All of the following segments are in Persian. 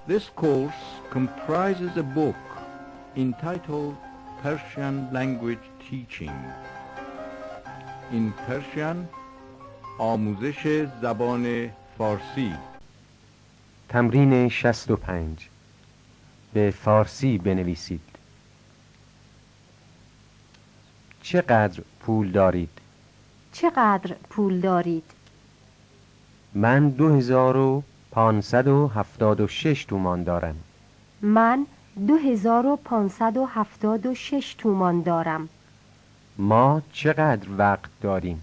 This course comprises a book entitled Persian Language Teaching. In Persian, آموزش زبان فارسی. تمرین 65. به فارسی بنویسید. چقدر پول دارید؟ چقدر پول دارید؟ من 2576 تومان دارم. من 2576 تومان دارم. ما چقدر وقت داریم؟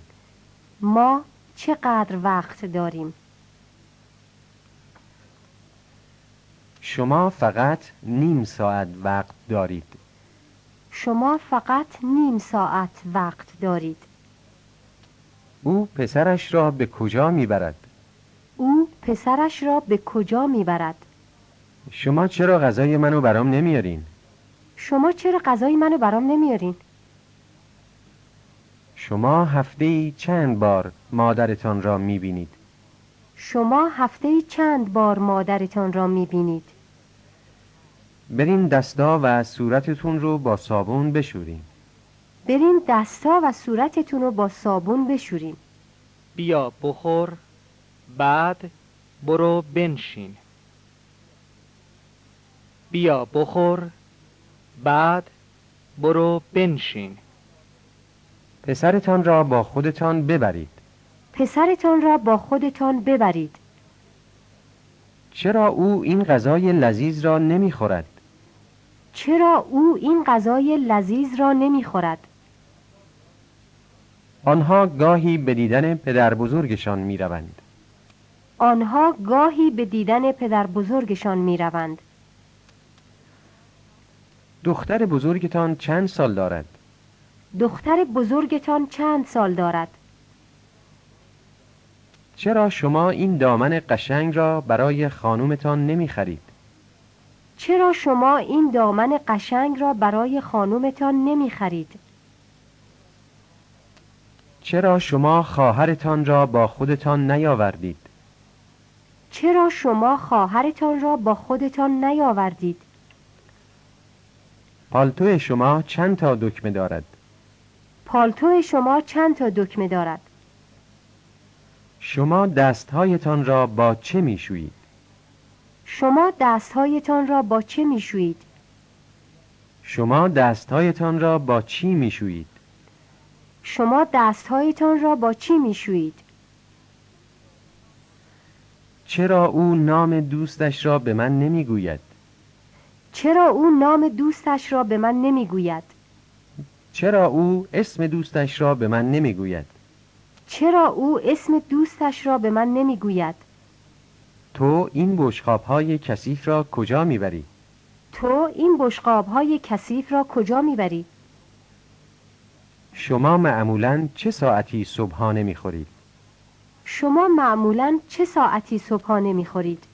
ما چقدر وقت داریم؟ شما فقط نیم ساعت وقت دارید. شما فقط نیم ساعت وقت دارید. او پسرش را به کجا میبرد؟ او پسرش را به کجا میبرد؟ شما چرا غذای منو برام نمیارین؟ شما چرا غذای منو برام نمیارین؟ شما هفته‌ای چند بار مادرتان را میبینید؟ شما هفته‌ای چند بار مادرتان را میبینید؟ برین دستا و صورتتون رو با صابون بشورین. برین دستا و صورتتون رو با صابون بشورین. بیا بخور، بعد برو بنشین. بیا بخور، بعد برو بنشین. پسرتان را با خودتان ببرید. پسرتان را با خودتان ببرید. چرا او این غذای لذیذ را نمیخورد؟ چرا او این غذای لذیذ را نمیخورد؟ آنها گاهی به دیدن پدر بزرگشان میروند. آنها گاهی به دیدن پدر بزرگشان میروند. دختر بزرگتان چند سال دارد؟ دختر بزرگتان چند سال دارد؟ چرا شما این دامن قشنگ را برای خانومتان نمیخرید؟ چرا شما این دامن قشنگ را برای خانومتان نمیخرید؟ چرا شما خواهرتان را با خودتان نیاوردید؟ چرا شما خواهرتان را با خودتان نیاوردید؟ پالتو شما چند تا دکمه دارد؟ پالتو شما چند تا دکمه دارد؟ شما دستهایتان را با چه میشویید؟ شما دستهایتان را با چه میشویید؟ شما دستهایتان را با چی میشویید؟ شما دستهایتان را با چی میشویید؟ چرا او نام دوستش را به من نمیگوید؟ چرا او نام دوستش را به من نمیگوید؟ چرا او اسم دوستش را به من نمیگوید؟ چرا او اسم دوستش را به من نمیگوید؟ تو این بشقاب‌های کثیف را کجا میبری؟ تو این بشقاب‌های کثیف را کجا میبری؟ شما معمولاً چه ساعتی صبحانه میخورید؟ شما معمولاً چه ساعتی صبحانه میخورید؟